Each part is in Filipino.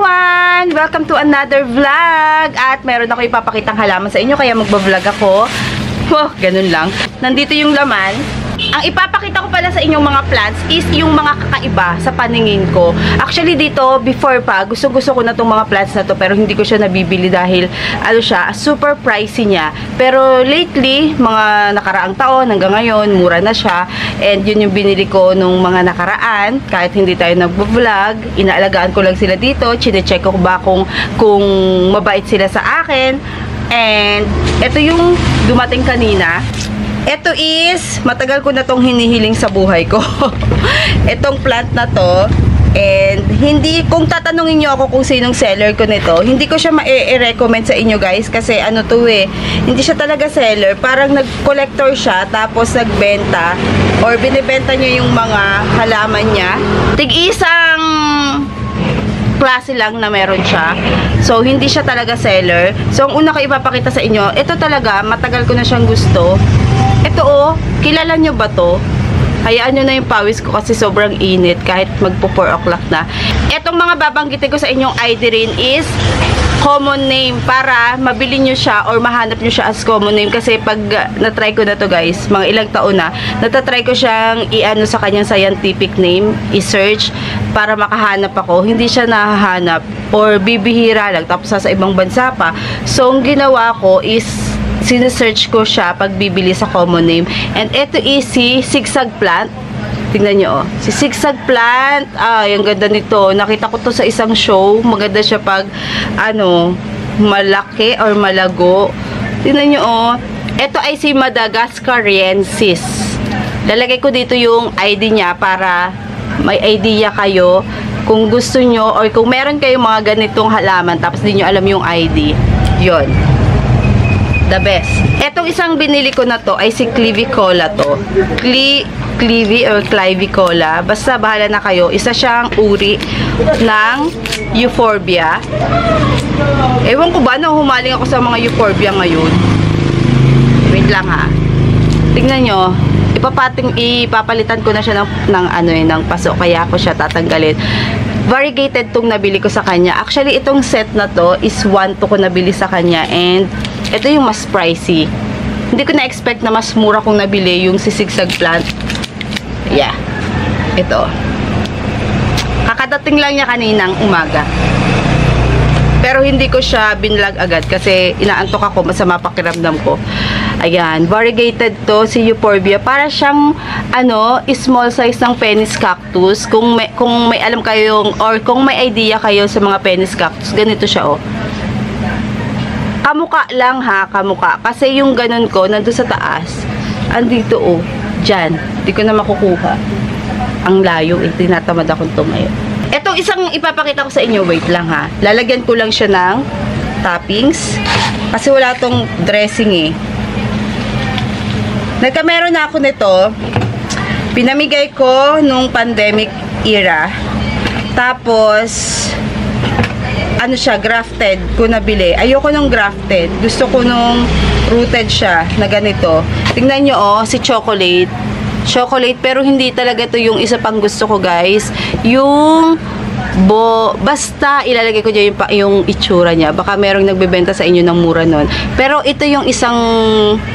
everyone! Welcome to another vlog! At meron ako ipapakitang halaman sa inyo, kaya magbablog ako. Oh, ganun lang. Nandito yung laman. Ang ipapakita ko pala sa inyong mga plants is yung mga kakaiba sa paningin ko. Actually dito, before pa, gusto-gusto ko na itong mga plants na to, pero hindi ko siya nabibili dahil, ano siya, super pricey niya. Pero lately, mga nakaraang taon, hanggang ngayon, mura na siya. And yun yung binili ko nung mga nakaraan. Kahit hindi tayo nagbo-vlog, inaalagaan ko lang sila dito. Chine-check ko ba kung mabait sila sa akin. And ito yung dumating kanina. Ito is, matagal ko na tong hinihiling sa buhay ko. Itong plant na to. And hindi, kung tatanungin nyo ako kung sinong seller ko nito, hindi ko siya ma-recommend sa inyo guys. Kasi ano to hindi siya talaga seller. Parang nag-collector siya, tapos nagbenta. Or binibenta niya yung mga halaman niya. Tig-isang klase lang na meron siya. So, hindi siya talaga seller. So, ang una ko ipapakita sa inyo, ito talaga, matagal ko na siyang gusto. Ito kilala nyo ba to? Hayaan nyo na yung pawis ko kasi sobrang init kahit magpo 4 o'clock na. Etong mga babanggitin ko sa inyong ID rin is common name para mabili nyo siya or mahanap nyo siya as common name. Kasi pag natry ko na to guys, mga ilang taon na, natatry ko siyang i-ano sa kanyang scientific name, i-search para makahanap ako. Hindi siya nahahanap or bibihira lang tapos sa ibang bansa pa. So, ang ginawa ko is sinesearch ko siya pag bibili sa common name. And ito is si zigzag plant. Tingnan nyo, si zigzag plant. Ang ganda nito. Nakita ko to sa isang show. Maganda siya pag, malaki or malago. Tingnan nyo, ito ay si Madagascariensis. Lalagay ko dito yung ID niya para may idea kayo kung gusto nyo or kung meron kayong mga ganitong halaman tapos di nyo alam yung ID. Yon. The best. Etong isang binili ko na to ay si Clivicola to. Clivi or Clivicola. Basta bahala na kayo. Isa siyang uri ng Euphorbia. Ewan ko ba na humaling ako sa mga Euphorbia ngayon. Wait lang ha. Tingnan nyo. Ipapalitan ko na siya ng paso. Kaya ako siya tatanggalin. Variegated tong nabili ko sa kanya. Actually, itong set na to is 1 to ko nabili sa kanya. And ito yung mas pricey. Hindi ko na-expect na mas mura kong nabili yung si zigzag plant. Yeah. Ito. Kakadating lang niya kaninang umaga. Pero hindi ko siya binlag agad kasi inaantok ako, masama pakiramdam ko. Ayan, variegated to si Euphorbia. Para siyang small size ng penis cactus. Kung may alam kayong or kung may idea kayo sa mga penis cactus, ganito siya Kamuka lang ha, kamuka. Kasi yung ganun ko, nandun sa taas. Andito dyan. Hindi ko na makukuha. Ang layo tinatamad akong tumayo. Etong isang ipapakita ko sa inyo, wait lang ha. Lalagyan ko lang siya ng toppings. Kasi wala tong dressing Nagkameron na ako nito. Pinamigay ko nung pandemic era. Tapos siya, grafted ko nabili. Ayoko nung grafted. Gusto ko nung rooted siya na ganito. Tingnan nyo si chocolate. Chocolate, pero hindi talaga to yung isa pang gusto ko guys. Yung basta ilalagay ko dyan yung itsura niya. Baka merong nagbebenta sa inyo ng mura nun. Pero ito yung isang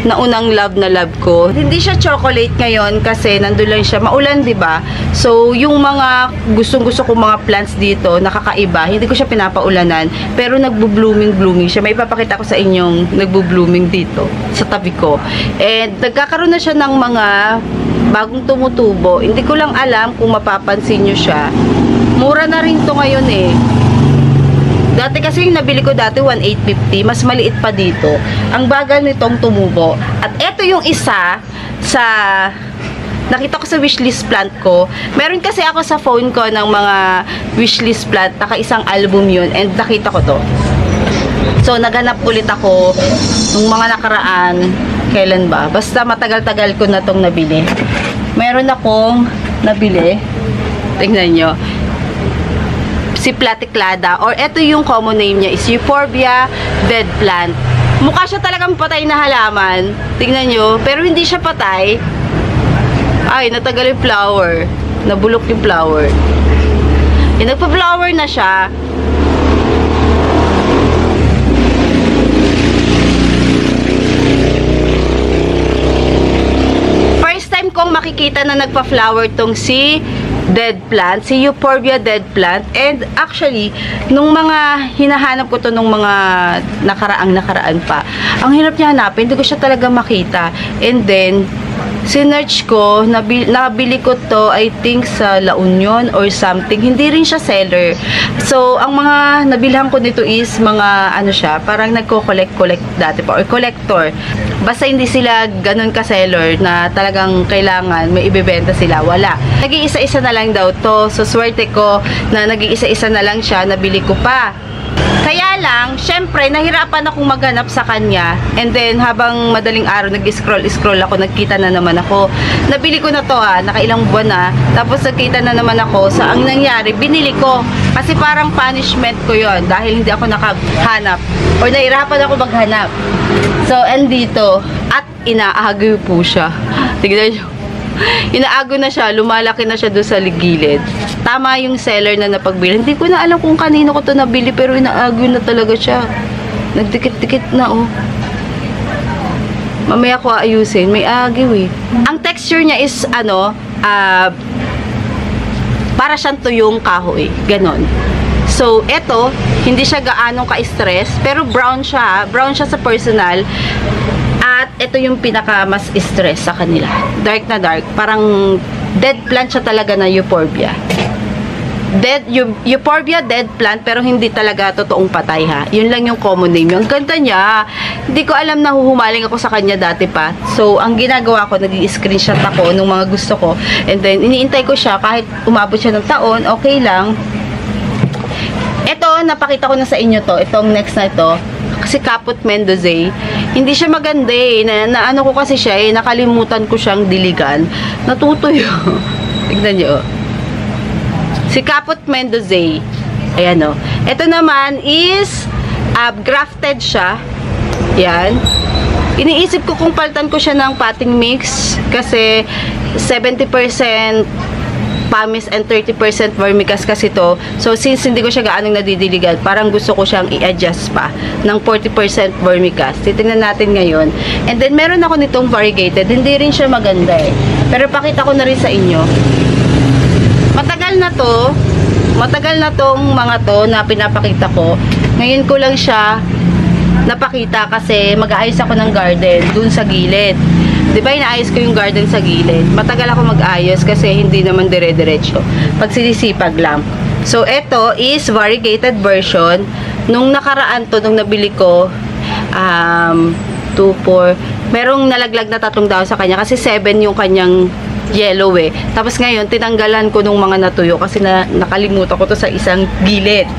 naunang love na love ko. Hindi siya chocolate ngayon kasi nandun lang siya. Maulan, diba? So, yung mga gustong-gusto kong mga plants dito, nakakaiba. Hindi ko siya pinapaulanan. Pero nagbo-blooming siya. May ipapakita ko sa inyong nagbo-blooming dito sa tabi ko. And nagkakaroon na siya ng mga bagong tumutubo. Hindi ko lang alam kung mapapansin nyo siya. Mura na rin to ngayon Dati kasi yung nabili ko dati 1,850, mas maliit pa dito. Ang bagal nitong tumubo. At eto yung isa sa nakita ko sa wishlist plant ko. Meron kasi ako sa phone ko ng mga wishlist plant, naka-isang album yun and nakita ko to. So naghanap ulit ako ng mga nakaraan. Kailan ba? Basta matagal-tagal ko na tong nabili. Meron akong nabili. Tingnan nyo. Si Platyclada, or ito yung common name niya is Euphorbia dead plant. Mukha siya talagang patay na halaman. Tingnan nyo, pero hindi siya patay. Ay, natagal yung flower. Nabulok yung flower. Nagpa-flower na siya. kong makikita na nagpa-flower tong si dead plant, si Euphorbia dead plant. And actually, nung mga hinahanap ko to nung mga nakaraan pa, ang hirap niya hanapin, hindi ko siya talaga makita. And then, sinearch ko, nabili ko to, I think sa La Union or something. Hindi rin siya seller. So, ang mga nabilhan ko nito is mga, ano siya, parang nagko-collect dati pa, or collector. Basta hindi sila ganun ka-seller na talagang kailangan may ibebenta sila. Wala. Nag-iisa-isa na lang daw to. So, swerte ko na nag-iisa-isa na lang siya, nabili ko pa. Kaya lang, syempre, nahirapan akong maghanap sa kanya. And then, habang madaling araw, nag-scroll ako, nagkita na naman ako. Nabili ko na to nakailang buwan na. Tapos, nagkita na naman ako. So, ang nangyari, binili ko. Kasi parang punishment ko yon dahil hindi ako nakahanap. Or nahirapan ako maghanap. So, andito. At inaagaw po siya. Tignan nyo. Inaago na siya, lumalaki na siya doon sa gilid. Tama yung seller na napagbili. Hindi ko na alam kung kanino ko to nabili, pero inaago na talaga siya. Nagdikit-dikit na, oh. Mamaya ko aayusin. May agiw, eh. Ang texture niya is, para siyang tuyong kahoy. Ganon. So, eto, hindi siya gaanong ka-stress, pero brown siya. Brown siya sa personal. At ito yung pinaka mas stress sa kanila. Dark na dark. Parang dead plant siya talaga na Euphorbia. Euphorbia dead plant, pero hindi talaga totoong patay, ha. Yun lang yung common name. Yung ganda niya. Hindi ko alam na huhumaling ako sa kanya dati pa. So, ang ginagawa ko, nag-i-screenshot ako nung mga gusto ko. And then, iniintay ko siya. Kahit umabot siya ng taon, okay lang. Ito, napakita ko na sa inyo to. Itong next na ito. Kasi Caput Mendozae, hindi siya maganda eh. Naano ko kasi siya eh, nakalimutan ko siyang diligan. Natutuyo. Tignan nyo. Si Caput Mendozae. Ayan o. Ito naman is grafted siya. Yan. Iniisip ko kung palitan ko siya ng potting mix kasi 70% pumice and 30% vermicast kasi to. So, since hindi ko siya gaanong nadidiligan, parang gusto ko siyang i-adjust pa ng 40% vermicast. Titingnan natin ngayon. And then, meron ako nitong variegated. Hindi rin siya maganda eh. Pero pakita ko na rin sa inyo. Matagal na tong mga to na pinapakita ko. Ngayon ko lang siya napakita kasi mag-aayos ako ng garden dun sa gilid. Diba, inaayos ko yung garden sa gilid. Matagal ako mag-ayos kasi hindi naman dire-diretso. Pag sinisipag lang. So, ito is variegated version. Nung nakaraan to, nung nabili ko, 2, 4, merong nalaglag na 3 daw sa kanya kasi 7 yung kanyang yellow eh. Tapos ngayon, tinanggalan ko nung mga natuyo kasi nakalimutan ko to sa isang gilid.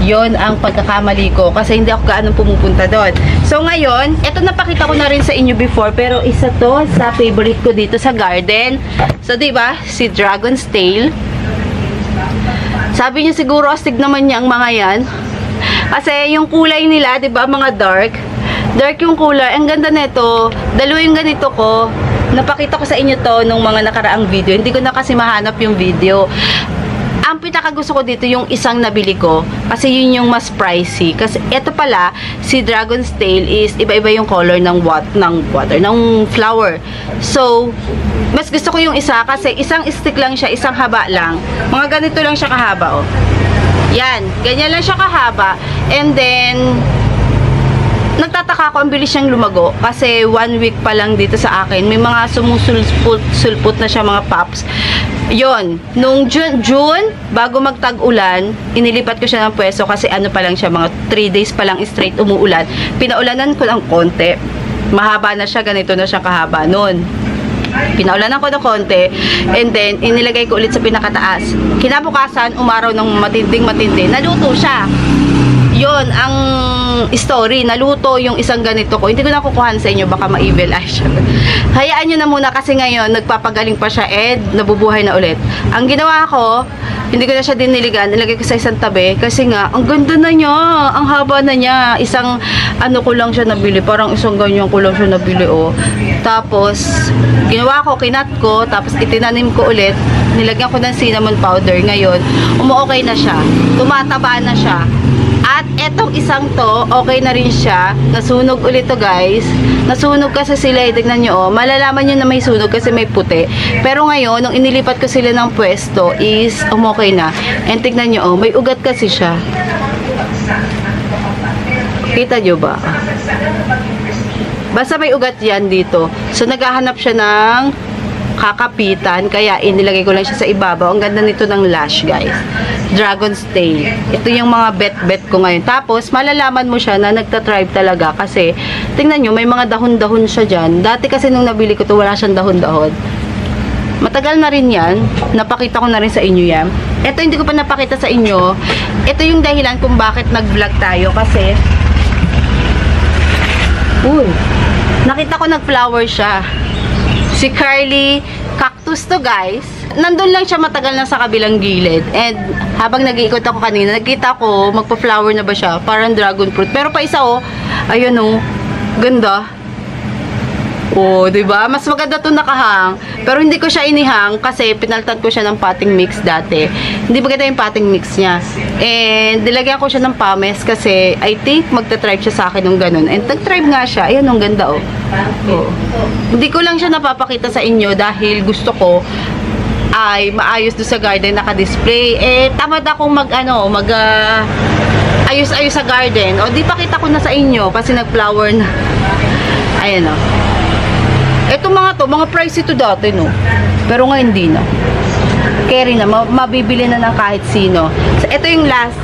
Yon ang pagkakamali ko kasi hindi ako gaano pumupunta doon. So ngayon, ito napakita ko na rin sa inyo before, pero isa to sa favorite ko dito sa garden. So 'di ba, si Dragon's Tail. Sabi niyo siguro astig naman niya ang mga 'yan. Kasi yung kulay nila, 'di ba, mga dark. Dark yung kulay. Ang ganda nito. Dalawa yung ganito ko. Napakita ko sa inyo to nung mga nakaraang video. Hindi ko na kasi mahanap yung video. Ang pinaka gusto ko dito yung isang nabili ko kasi yun yung mas pricey. Kasi ito pala, si Dragon's Tail is iba-iba yung color ng flower. So, mas gusto ko yung isa kasi isang stick lang siya, isang haba lang. Mga ganito lang siya kahaba, oh. Yan, ganyan lang siya kahaba. And then, nagtataka ako, ang bilis siyang lumago kasi 1 week pa lang dito sa akin. May mga sumusulput na siya, mga pops. Yon, nung June, bago magtag-ulan, inilipat ko siya ng pwesto kasi ano pa lang siya, mga 3 days pa lang straight umuulan. Pinaulanan ko ng konti. Mahaba na siya, ganito na siya kahaba noon. Pinaulanan ko ng konti, and then inilagay ko ulit sa pinakataas. Kinabukasan, umaraw ng matinding-matindi, naluto siya. Yon ang story. Naluto yung isang ganito ko. Hindi ko na kukuhan sa inyo, baka ma-evil eye siya. Hayaan nyo na muna kasi ngayon nagpapagaling pa siya and nabubuhay na ulit. Ang ginawa ko, hindi ko na siya diniligan, nilagay ko sa isang tabi kasi nga, ang ganda na niya, ang haba na niya. Isang ano ko lang siya nabili, parang isang ganyan ko lang siya nabili, oh. Tapos ginawa ko, kinat ko, tapos itinanim ko ulit, nilagyan ko ng cinnamon powder. Ngayon, umuokay na siya, tumataba na siya. At etong isang to, okay na rin siya. Nasunog ulit to guys. Nasunog kasi sila, tignan nyo malalaman nyo na may sunog kasi may puti. Pero ngayon, nung inilipat ko sila ng pwesto is okay na. And tignan nyo may ugat kasi siya. Kita nyo ba? Basta may ugat yan dito. So naghahanap siya ng kakapitan, kaya inilagay ko lang siya sa ibabaw. Ang ganda nito ng lash guys, Dragon's Tail. Ito yung mga bet ko ngayon. Tapos malalaman mo siya na nagtatribe talaga kasi tingnan nyo may mga dahon-dahon siya dyan. Dati kasi nung nabili ko to wala siyang dahon-dahon. Matagal na rin yan, napakita ko na rin sa inyo yan. Ito hindi ko pa napakita sa inyo. Ito yung dahilan kung bakit nag-vlog tayo kasi nakita ko nag-flower siya. Si Carly Cactus to guys. Nandun lang siya matagal na sa kabilang gilid. And habang nag-iikot ako kanina, nakita ko magpa-flower na ba siya. Parang dragon fruit. Pero pa isa ayun ganda. Diba? Mas maganda to nakahang. Pero hindi ko siya inihang kasi pinaltan ko siya ng potting mix dati. Hindi maganda yung potting mix niya. And nilagyan ko siya ng pames kasi I think magta-tribe siya sa akin ng ganun. And nag-tribe nga siya. Ayan, ganda Hindi ko lang siya napapakita sa inyo dahil gusto ko ay maayos do sa garden naka-display. Tamad akong ayos-ayos sa garden. Di pakita ko na sa inyo kasi nag-flower na. Ayan Itong mga pricey to dati pero ngayon hindi na. Carry na, mabibili na ng kahit sino. So, ito yung last.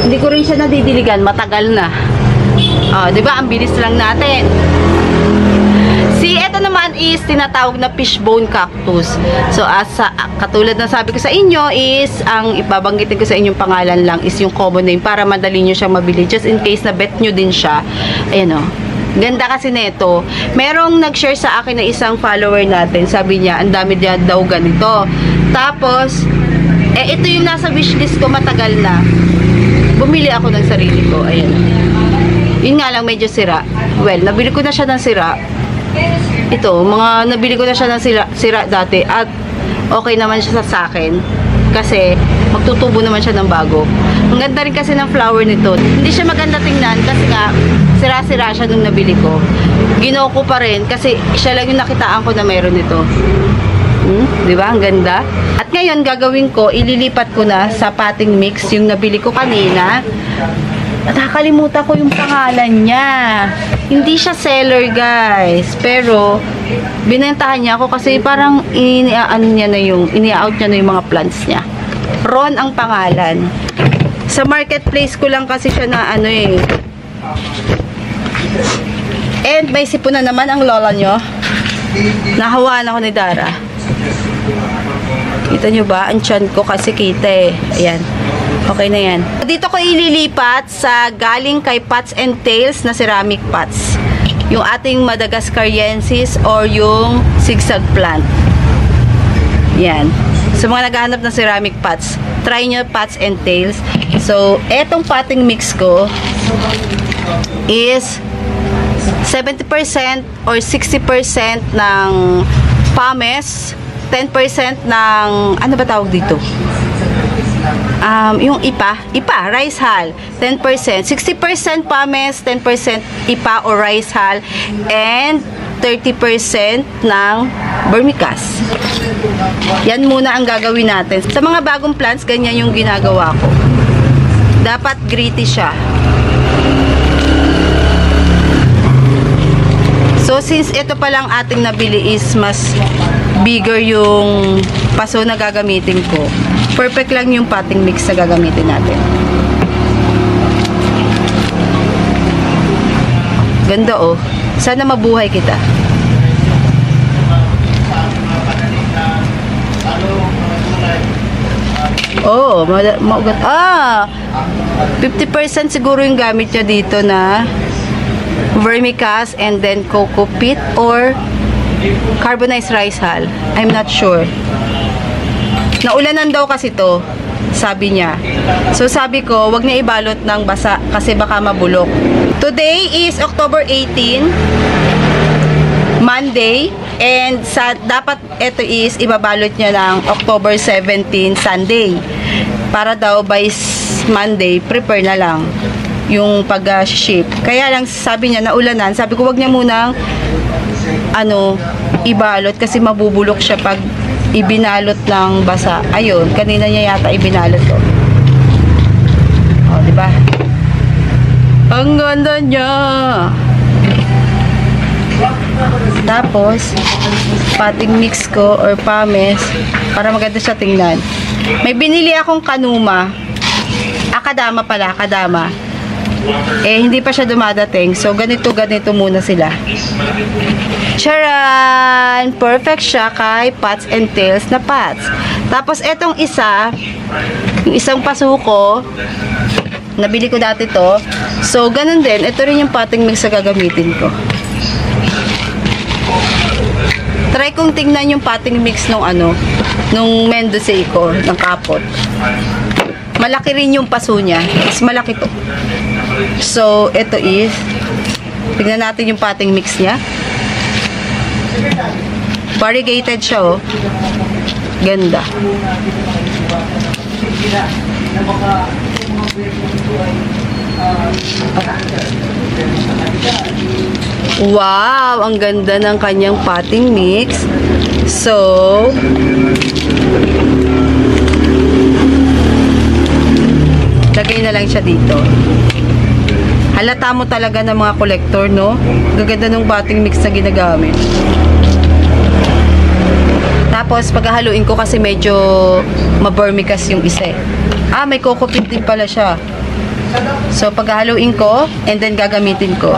Hindi ko rin siya nadidiligan, matagal na. Diba? Ang bilis lang natin. Ito naman is tinatawag na fishbone cactus. So, katulad na sabi ko sa inyo is, ang ibabanggitin ko sa inyong pangalan lang is yung common name para madali nyo siyang mabili. Just in case na bet nyo din siya. Ayan Ganda kasi nito. Merong nag-share sa akin na isang follower natin. Sabi niya, ang dami niya daw ganito. Tapos, ito yung nasa wishlist ko matagal na. Bumili ako ng sarili ko. Ayan. Yun nga lang, medyo sira. Well, nabili ko na siya ng sira. Ito, nabili ko na siya ng sira dati. At okay naman siya sa akin. Kasi, magtutubo naman siya ng bago. Ang ganda rin kasi ng flower nito. Hindi siya maganda tingnan kasi nga, sira-sira siya nung nabili ko. Ginawa ko pa rin kasi siya lang yung nakitaan ko na mayroon nito. Diba? Ang ganda. At ngayon, gagawin ko, ililipat ko na sa potting mix yung nabili ko kanina. Nakakalimutan ko yung pangalan niya. Hindi siya seller, guys. Pero, binentahan niya ako kasi parang ini-out niya na yung mga plants niya. Ron ang pangalan. Sa marketplace ko lang kasi siya na And may sipon na naman ang lola nyo. Nahawaan ako ni Dara. Kita nyo ba? Ang tiyan ko kasi kita Ayan. Okay na yan. Dito ko ililipat sa galing kay Pots and Tails na ceramic pots. Yung ating Madagascariensis or yung zigzag plant. Yan. Sa mga naghahanap ng ceramic pots, try nyo Pots and Tails. So, etong potting mix ko is 70% or 60% ng pames, 10% ng, ano ba tawag dito? Yung IPA, rice hull, 10%, 60% pames, 10% IPA or rice hull, and 30% ng vermicast. Yan muna ang gagawin natin. Sa mga bagong plants, ganyan yung ginagawa ko. Dapat gritty siya. So, since ito palang ating nabili is mas bigger yung paso na gagamitin ko, perfect lang yung potting mix na gagamitin natin. Ganda Sana mabuhay kita. Maugat. 50% siguro yung gamit niya dito na vermicast and then coco peat or carbonized rice hull. I'm not sure. Naulanan daw kasi to, sabi niya. So sabi ko, wag niya ibalot ng basa kasi baka mabulok. Today is October 18, Monday, and dapat ito is ibabalot niya ng October 17, Sunday. Para daw by Monday, prepare na lang yung pag-ship. Kaya lang sabi niya naulanan, sabi ko wag niya munang ibalot kasi mabubulok siya pag ibinalot ng basa. Ayun, kanina niya yata ibinalot to. Oh, di ba? Ang ganda niya. Tapos pating mix ko or pames para maganda siya tingnan. May binili akong kanuma. Kadama pala, kadama. Hindi pa siya dumadating. So, ganito muna sila. Charan! Perfect siya kay Pats and Tails na Pats. Tapos, etong isa, yung isang pasuko, nabili ko dati to. So, ganun din. Ito rin yung potting mix na gagamitin ko. Try kong tingnan yung potting mix nung nung Mendoza ko, ng kapot. Malaki rin yung paso niya. Mas malaki to. So, ito is, tignan natin yung potting mix niya. Variegated siya, oh. Ganda. Wow! Ang ganda ng kanyang potting mix. So, lagay na lang siya dito. Halata mo talaga ng mga collector, no? Gaganda ng potting mix na ginagamit. Tapos, paghahaluin ko kasi medyo mabermicas yung isa eh. May coco peat din pala siya. So, paghahaluin ko, and then gagamitin ko.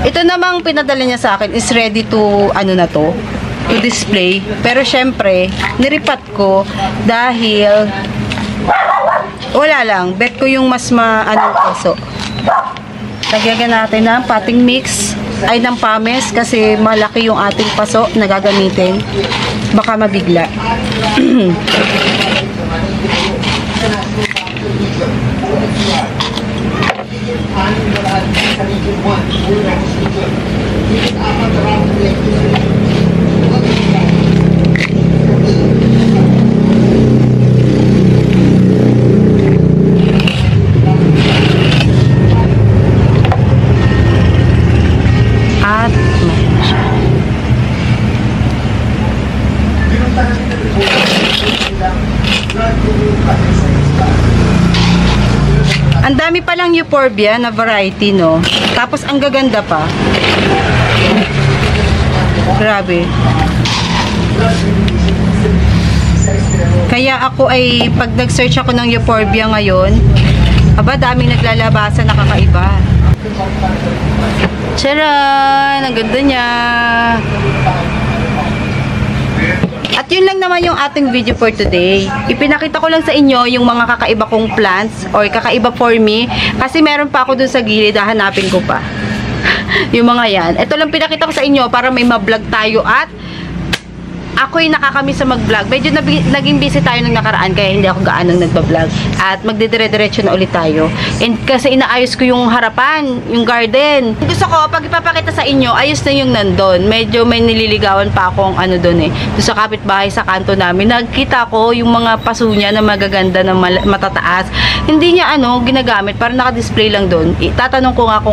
Ito namang pinadala niya sa akin is ready to, to display. Pero, syempre, niripat ko dahil wala lang. Bet ko yung mas paso. Lagyan natin ng potting mix ay ng pames kasi malaki yung ating paso na gagamitin. Baka mabigla. Ang dami palang euphorbia na variety, no? Tapos ang gaganda pa. Grabe. Kaya ako ay pag nag-search ako ng euphorbia ngayon, daming naglalabasan na kakaiba. Charan! Ang ganda niya. At yun lang naman yung ating video for today. Ipinakita ko lang sa inyo yung mga kakaiba kong plants or kakaiba for me kasi meron pa ako dun sa gilid, hahanapin ko pa. Yung mga yan. Ito lang pinakita ko sa inyo para may ma-vlog tayo at ako'y nakakamiss sa mag-vlog. Medyo naging busy tayo nung nakaraan kaya hindi ako gaanong nagba-vlog. At magdidire-diretso na ulit tayo. And kasi inaayos ko yung harapan, yung garden. Gusto ko, pag ipapakita sa inyo, ayos na yung nandun. Medyo may nililigawan pa akong doon eh. Doon sa kapitbahay sa kanto namin. Nagkita ko yung mga paso niya na magaganda na matataas. Hindi niya ginagamit. Parang naka-display lang doon. Tatanong ko nga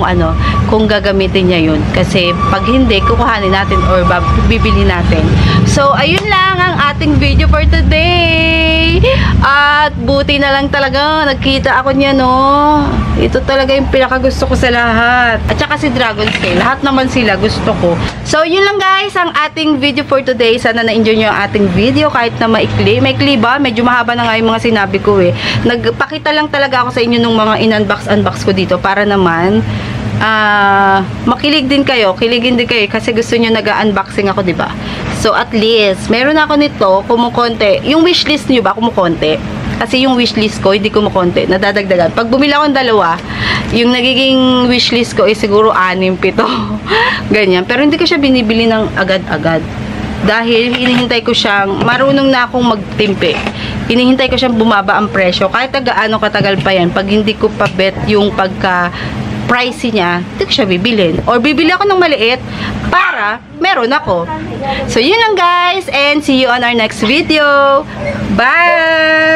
kung gagamitin niya yun. Kasi pag hindi, kukuhanin natin or bibili natin. So, ayun lang ang ating video for today. At buti na lang talaga nagkita ako niya, no. Ito talaga yung pinakagusto ko sa lahat. At saka si Dragon Scale. Lahat naman sila gusto ko. So, yun lang guys ang ating video for today. Sana na-enjoy nyo ang ating video kahit na maikli. Maikli ba? Medyo mahaba na nga yung mga sinabi ko eh. Nagpakita lang talaga ako sa inyo nung mga in-unbox ko dito para naman makilig din kayo. Kiligin din kayo kasi gusto nyo nag-unboxing ako, diba? So, at least, meron ako nito, kumukonti. Yung wishlist nyo ba, kumukonti? Kasi yung wishlist ko, hindi kumukonti. Nadadagdagan. Pag bumili akong dalawa, yung nagiging wishlist ko ay siguro 6, 7. Ganyan. Pero hindi ko siya binibili ng agad-agad. Dahil hinihintay ko siyang, marunong na akong magtimpi. Hinihintay ko siyang bumaba ang presyo. Kahit gaano katagal pa yan, pag hindi ko pa bet yung pricey niya, hindi ko siya bibilin. Or bibili ako ng maliit para meron ako. So, yun lang guys. And see you on our next video. Bye!